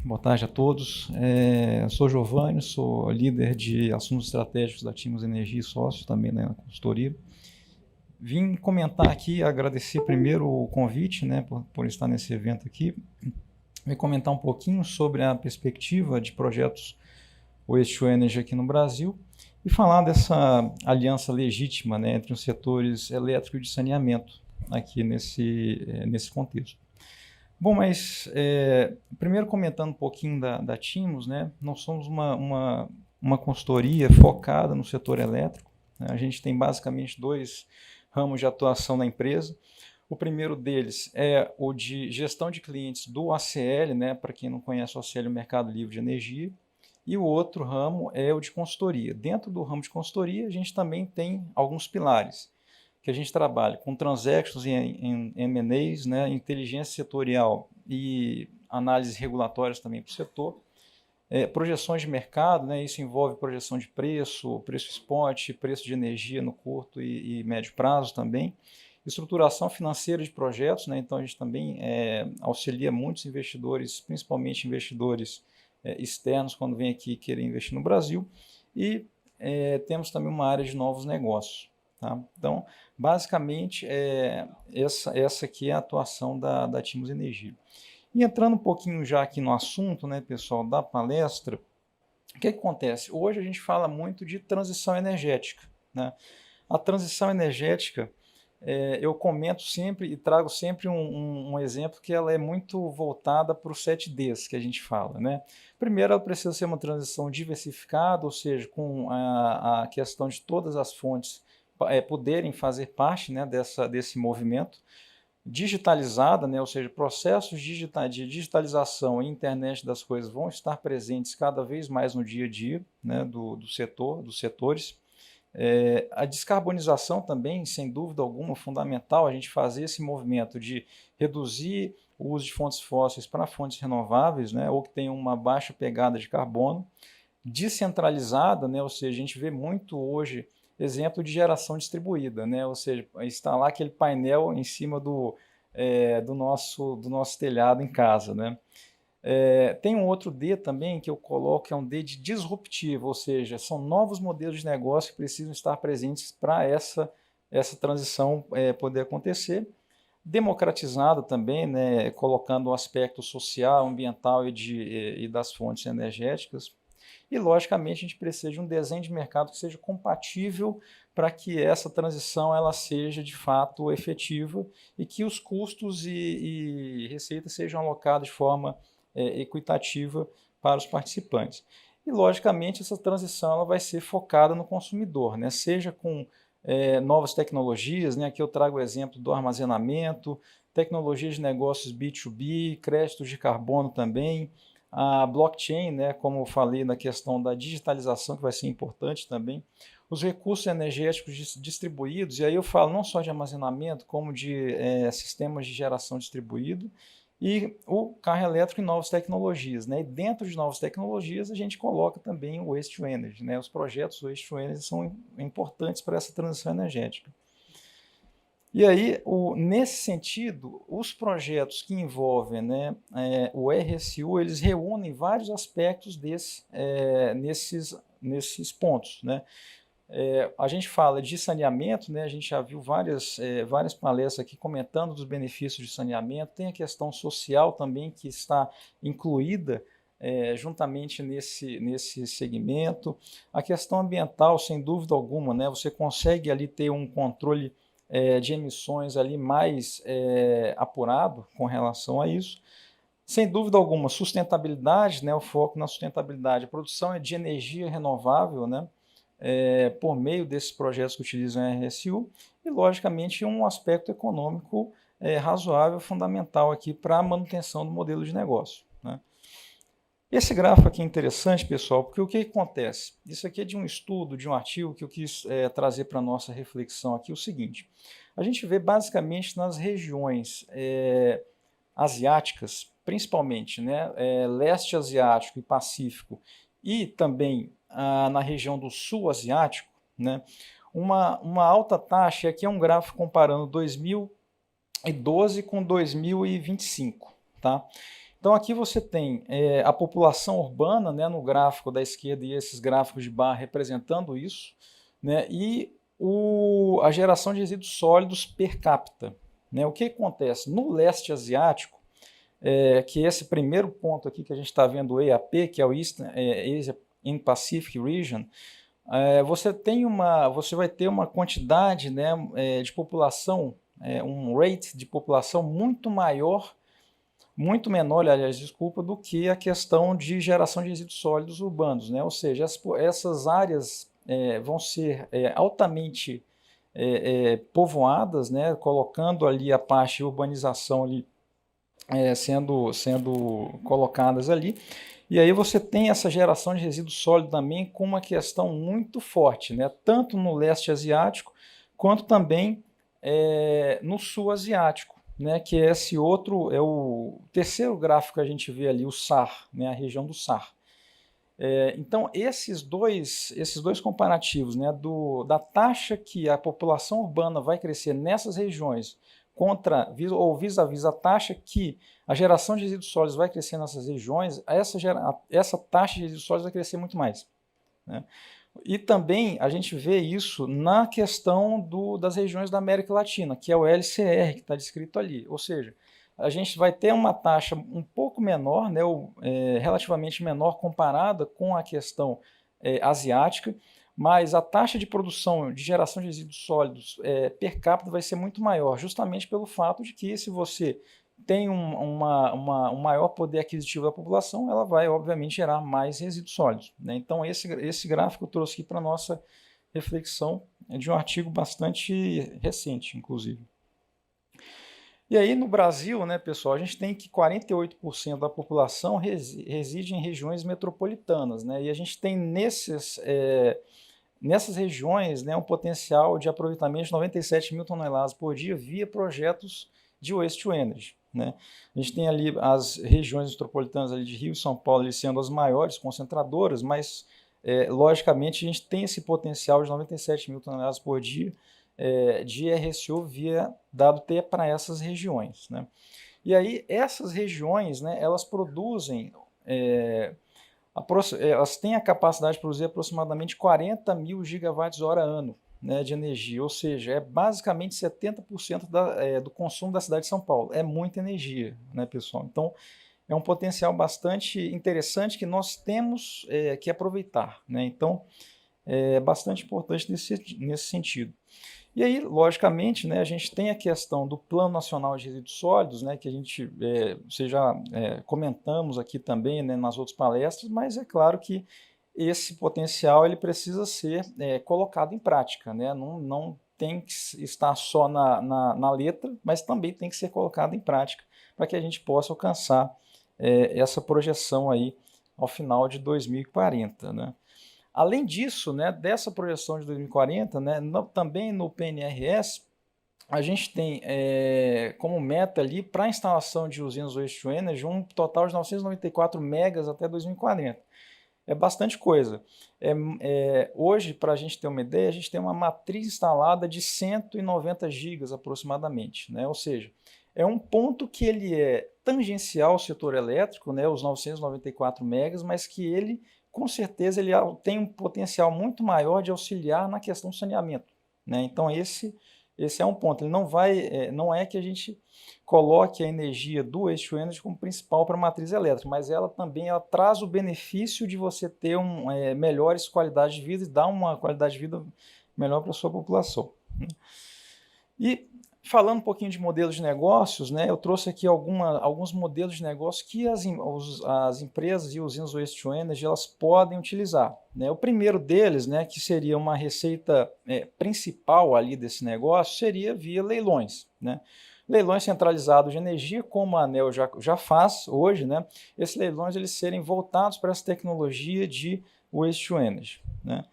boa tarde a todos. Sou Giovanni, sou líder de assuntos estratégicos da Timos Energia e sócio também na consultoria. Vim comentar aqui, agradecer primeiro o convite, né, por estar nesse evento aqui. Vim comentar um pouquinho sobre a perspectiva de projetos Waste to Energy aqui no Brasil e falar dessa aliança legítima, né, entre os setores elétrico e de saneamento aqui nesse contexto. Bom, mas primeiro comentando um pouquinho da Timos, né? Nós somos uma consultoria focada no setor elétrico, né? A gente tem basicamente dois ramos de atuação na empresa. O primeiro deles é o de gestão de clientes do ACL, né? Para quem não conhece, o ACL é o Mercado Livre de Energia. E o outro ramo é o de consultoria. Dentro do ramo de consultoria, a gente também tem alguns pilares que a gente trabalha com transactions em M&As, né, inteligência setorial e análises regulatórias também para o setor, projeções de mercado, né, isso envolve projeção de preço, preço spot, preço de energia no curto e médio prazo também, estruturação financeira de projetos, né, então a gente também auxilia muitos investidores, principalmente investidores externos, quando vem aqui querer investir no Brasil, e temos também uma área de novos negócios. Tá? Então, basicamente, essa aqui é a atuação da Timos Energia. E entrando um pouquinho já aqui no assunto, né, pessoal, da palestra, o que acontece? Hoje a gente fala muito de transição energética. Né? A transição energética, eu comento sempre e trago sempre um exemplo que ela é muito voltada para os 7Ds que a gente fala. Né? Primeiro, ela precisa ser uma transição diversificada, ou seja, com a questão de todas as fontes poderem fazer parte, né, desse movimento, digitalizada, né, ou seja, processos de digitalização e internet das coisas vão estar presentes cada vez mais no dia a dia, né, dos setores. A descarbonização também, sem dúvida alguma, fundamental a gente fazer esse movimento de reduzir o uso de fontes fósseis para fontes renováveis, né, ou que tenham uma baixa pegada de carbono, descentralizada, né, ou seja, a gente vê muito hoje exemplo de geração distribuída, né? Ou seja, instalar aquele painel em cima do nosso telhado em casa. Né? Tem um outro D também que eu coloco, que é um D de disruptivo, ou seja, são novos modelos de negócio que precisam estar presentes para essa transição poder acontecer. Democratizado também, né? Colocando o aspecto social, ambiental e das fontes energéticas. E, logicamente, a gente precisa de um desenho de mercado que seja compatível para que essa transição ela seja, de fato, efetiva e que os custos e receitas sejam alocados de forma equitativa para os participantes. E, logicamente, essa transição ela vai ser focada no consumidor, né? Seja com novas tecnologias, né? Aqui eu trago o exemplo do armazenamento, tecnologias de negócios B2B, créditos de carbono também, a blockchain, né, como eu falei na questão da digitalização, que vai ser importante também, os recursos energéticos distribuídos, e aí eu falo não só de armazenamento, como de sistemas de geração distribuído, e o carro elétrico e novas tecnologias. Né? E dentro de novas tecnologias, a gente coloca também o Waste to Energy. Né? Os projetos Waste to Energy são importantes para essa transição energética. E aí, nesse sentido, os projetos que envolvem, né, o RSU, eles reúnem vários aspectos nesses pontos. Né? A gente fala de saneamento, né, a gente já viu várias palestras aqui comentando dos benefícios de saneamento, tem a questão social também que está incluída juntamente nesse segmento. A questão ambiental, sem dúvida alguma, né, você consegue ali ter um controle de emissões ali mais apurado com relação a isso. Sem dúvida alguma, sustentabilidade, né, o foco na sustentabilidade. A produção de energia renovável, né, por meio desses projetos que utilizam a RSU e, logicamente, um aspecto econômico razoável, fundamental aqui para a manutenção do modelo de negócio. Né. Esse gráfico aqui é interessante, pessoal, porque o que acontece? Isso aqui é de um estudo, de um artigo que eu quis trazer para a nossa reflexão aqui, o seguinte. A gente vê basicamente nas regiões asiáticas, principalmente, né, leste asiático e pacífico, e também na região do sul asiático, né, uma alta taxa, aqui é um gráfico comparando 2012 com 2025, tá? Então aqui você tem a população urbana, né, no gráfico da esquerda e esses gráficos de barra representando isso, né, e a geração de resíduos sólidos per capita. Né? O que acontece? No leste asiático, que esse primeiro ponto aqui que a gente está vendo, o EAP, que é o Eastern Asia and Pacific Region, você vai ter uma quantidade, né, de população, um rate de população muito maior, muito menor, aliás, desculpa, do que a questão de geração de resíduos sólidos urbanos, né? Ou seja, essas áreas vão ser altamente povoadas, né? Colocando ali a parte de urbanização ali, sendo colocadas ali. E aí você tem essa geração de resíduos sólidos também com uma questão muito forte, né? Tanto no leste asiático, quanto também no sul asiático, né? Que é esse outro, é o terceiro gráfico que a gente vê ali, o SAR, né? A região do SAR. Então, esses dois comparativos, né? Da taxa que a população urbana vai crescer nessas regiões vis-à-vis a taxa que a geração de resíduos sólidos vai crescer nessas regiões, essa taxa de resíduos sólidos vai crescer muito mais. Né? E também a gente vê isso na questão das regiões da América Latina, que é o LCR, que está descrito ali. Ou seja, a gente vai ter uma taxa um pouco menor, né, relativamente menor comparada com a questão asiática, mas a taxa de produção de geração de resíduos sólidos per capita vai ser muito maior, justamente pelo fato de que se você tem um maior poder aquisitivo da população, ela vai, obviamente, gerar mais resíduos sólidos. Né? Então, esse gráfico eu trouxe aqui para a nossa reflexão de um artigo bastante recente, inclusive. E aí, no Brasil, né, pessoal, a gente tem que 48% da população reside em regiões metropolitanas, né? E a gente tem nessas regiões, né, um potencial de aproveitamento de 97 mil toneladas por dia via projetos de Waste to Energy. Né? A gente tem ali as regiões metropolitanas ali de Rio e São Paulo ali sendo as maiores concentradoras, mas logicamente a gente tem esse potencial de 97 mil toneladas por dia de RSU via dado T para essas regiões. Né? E aí essas regiões, né, elas produzem, elas têm a capacidade de produzir aproximadamente 40 mil gigawatts-hora ano, né, de energia, ou seja, é basicamente 70% do consumo da cidade de São Paulo. É muita energia, né, pessoal? Então, é um potencial bastante interessante que nós temos que aproveitar. Né? Então, é bastante importante nesse sentido. E aí, logicamente, né, a gente tem a questão do Plano Nacional de Resíduos Sólidos, né, que a gente, vocês já comentamos aqui também, né, nas outras palestras, mas é claro que esse potencial ele precisa ser colocado em prática. Né? Não tem que estar só na letra, mas também tem que ser colocado em prática para que a gente possa alcançar essa projeção aí ao final de 2040. Né? Além disso, né, dessa projeção de 2040, né, também no PNRS, a gente tem como meta ali para a instalação de usinas Waste to Energy um total de 994 megas até 2040. É bastante coisa. Hoje, para a gente ter uma ideia, a gente tem uma matriz instalada de 190 gigas aproximadamente. Né? Ou seja, é um ponto que ele é tangencial ao setor elétrico, né, os 994 megas, mas que ele, com certeza, ele tem um potencial muito maior de auxiliar na questão do saneamento. Né? Então, esse é um ponto. Ele não é que a gente coloque a energia do Waste to Energy como principal para a matriz elétrica, mas ela também traz o benefício de você ter melhores qualidades de vida e dar uma qualidade de vida melhor para a sua população. Né? E falando um pouquinho de modelos de negócios, né, eu trouxe aqui alguns modelos de negócio que as empresas e usinas Waste to Energy elas podem utilizar. Né? O primeiro deles, né, que seria uma receita principal ali desse negócio, seria via leilões. Né? Leilões centralizados de energia, como a ANEEL já faz hoje, né? Esses leilões eles serem voltados para essa tecnologia de Waste to Energy. Né?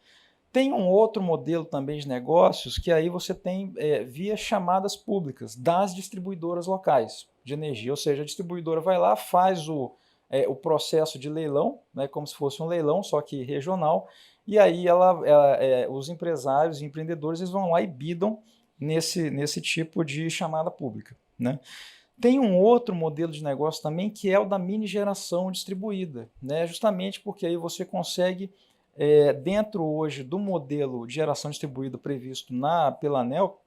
Tem um outro modelo também de negócios que aí você tem via chamadas públicas das distribuidoras locais de energia, ou seja, a distribuidora vai lá, faz o processo de leilão, né, como se fosse um leilão, só que regional, e aí os empresários e empreendedores eles vão lá e bidam nesse tipo de chamada pública. Né? Tem um outro modelo de negócio também, que é o da mini geração distribuída, né? Justamente porque aí você consegue, dentro hoje do modelo de geração distribuída previsto pela ANEEL,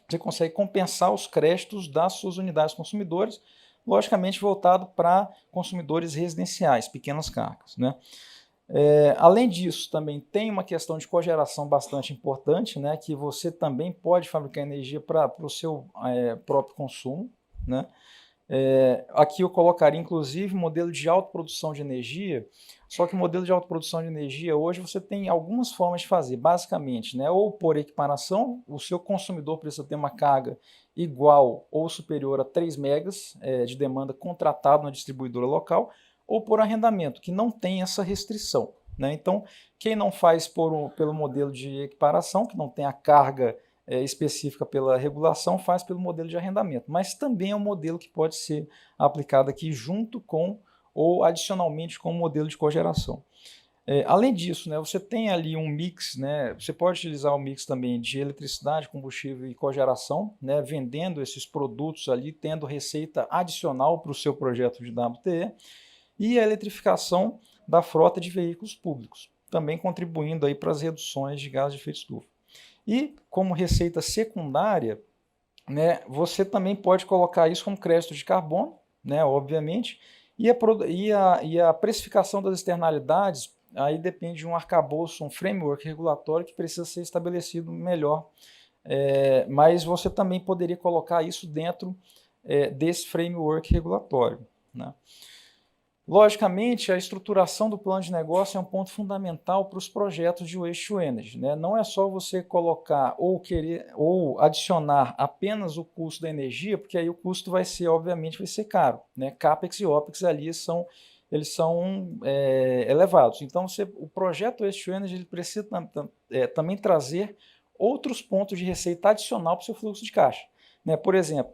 você consegue compensar os créditos das suas unidades consumidoras, logicamente voltado para consumidores residenciais, pequenas cargas, né? Além disso, também tem uma questão de cogeração bastante importante, né, que você também pode fabricar energia para o seu próprio consumo, né? Aqui eu colocaria, inclusive, modelo de autoprodução de energia, só que o modelo de autoprodução de energia, hoje você tem algumas formas de fazer, basicamente, né, ou por equiparação, o seu consumidor precisa ter uma carga igual ou superior a 3 megas de demanda contratado na distribuidora local, ou por arrendamento, que não tem essa restrição, né? Então, quem não faz pelo modelo de equiparação, que não tem a carga específica pela regulação, faz pelo modelo de arrendamento, mas também é um modelo que pode ser aplicado aqui junto com ou adicionalmente com o modelo de cogeração. Além disso, né, você tem ali um mix, né, você pode utilizar o mix também de eletricidade, combustível e cogeração, né, vendendo esses produtos ali, tendo receita adicional para o seu projeto de WTE, e a eletrificação da frota de veículos públicos, também contribuindo aí para as reduções de gases de efeito estufa. E como receita secundária, né, você também pode colocar isso como crédito de carbono, né, obviamente, e a precificação das externalidades, aí depende de um arcabouço, um framework regulatório que precisa ser estabelecido melhor, mas você também poderia colocar isso dentro desse framework regulatório, né? Logicamente, a estruturação do plano de negócio é um ponto fundamental para os projetos de Waste to Energy, né? Não é só você colocar ou adicionar apenas o custo da energia, porque aí o custo obviamente, vai ser caro, né? CAPEX e OPEX ali são elevados. Então, o projeto Waste to Energy ele precisa também trazer outros pontos de receita adicional para o seu fluxo de caixa, né? Por exemplo,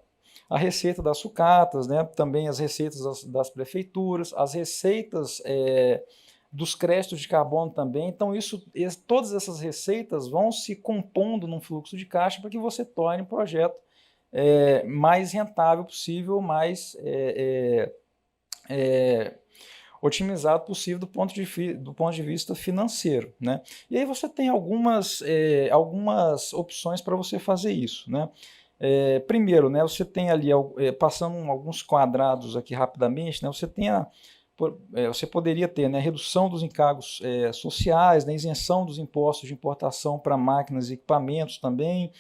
a receita das sucatas, né? Também as receitas das prefeituras, as receitas dos créditos de carbono também. Então, todas essas receitas vão se compondo num fluxo de caixa para que você torne o projeto mais rentável possível, mais otimizado possível do ponto de vista financeiro, né? E aí você tem algumas opções para você fazer isso, né? Primeiro, né, você tem ali, passando alguns quadrados aqui rapidamente, né, você poderia ter, né, redução dos encargos sociais, né, isenção dos impostos de importação para máquinas e equipamentos também,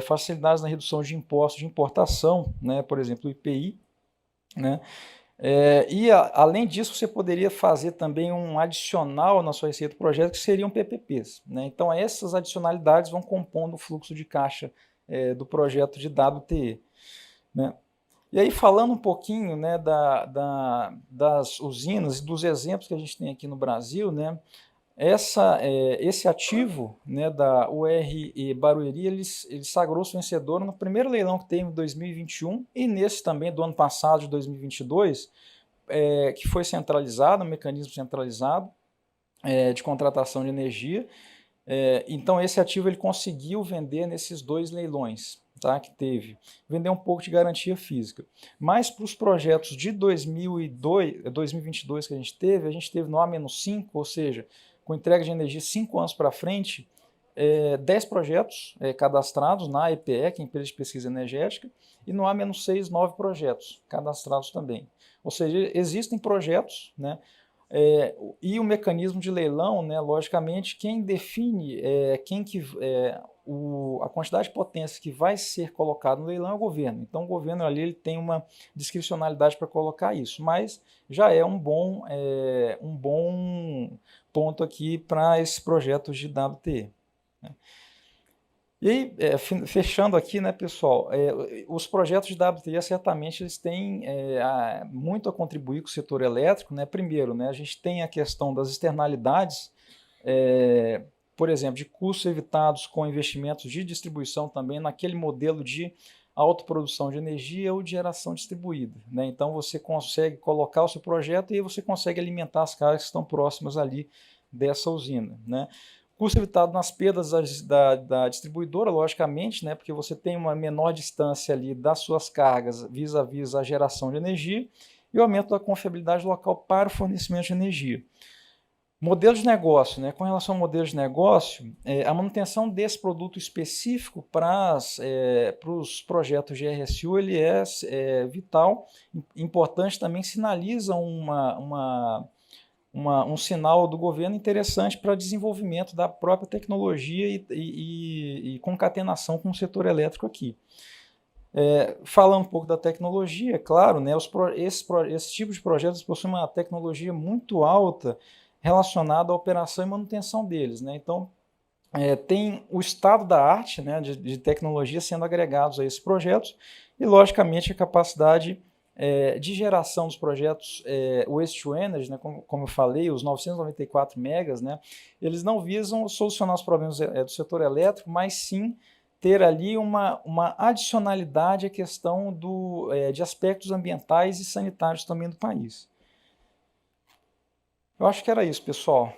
facilidades na redução de impostos de importação, né, por exemplo, o IPI, né, além disso, você poderia fazer também um adicional na sua receita do projeto, que seriam PPPs, né? Então, essas adicionalidades vão compondo o fluxo de caixa do projeto de WTE, né? E aí, falando um pouquinho, né, das usinas e dos exemplos que a gente tem aqui no Brasil, né, esse ativo, né, da URE Barueri, ele sagrou-se vencedor no primeiro leilão que teve em 2021 e nesse também do ano passado, de 2022, que foi centralizado, um mecanismo centralizado de contratação de energia. Então esse ativo ele conseguiu vender nesses 2 leilões, tá, que teve. Vender um pouco de garantia física. Mas para os projetos de 2022 que a gente teve no A-5, ou seja, com entrega de energia 5 anos para frente, 10 projetos cadastrados na EPE, que é a Empresa de Pesquisa Energética, e no A-6, 9 projetos cadastrados também. Ou seja, existem projetos, né? E o mecanismo de leilão, né, logicamente, quem define a quantidade de potência que vai ser colocado no leilão é o governo. Então, o governo ali ele tem uma discricionalidade para colocar isso, mas já é um bom ponto aqui para esses projetos de WTE, né? E aí, fechando aqui, né, pessoal, os projetos de WTE certamente eles têm muito a contribuir com o setor elétrico, né? Primeiro, né, a gente tem a questão das externalidades, por exemplo, de custos evitados com investimentos de distribuição também naquele modelo de autoprodução de energia ou de geração distribuída, né? Então você consegue colocar o seu projeto e você consegue alimentar as casas que estão próximas ali dessa usina, né? Custo evitado nas perdas da distribuidora, logicamente, né, porque você tem uma menor distância ali das suas cargas vis-à-vis a geração de energia, e o aumento da confiabilidade local para o fornecimento de energia. Modelo de negócio, né? Com relação ao modelo de negócio, a manutenção desse produto específico para os projetos de RSU ele é vital, importante também, sinaliza um sinal do governo interessante para desenvolvimento da própria tecnologia e concatenação com o setor elétrico aqui. Falando um pouco da tecnologia, claro, né, esse tipo de projetos possuem uma tecnologia muito alta relacionada à operação e manutenção deles, né? Então, tem o estado da arte, né, de tecnologia sendo agregados a esses projetos e, logicamente, a capacidade de geração dos projetos Waste to Energy, né, como eu falei, os 994 megas, né, eles não visam solucionar os problemas do setor elétrico, mas sim ter ali uma adicionalidade à questão de aspectos ambientais e sanitários também do país. Eu acho que era isso, pessoal.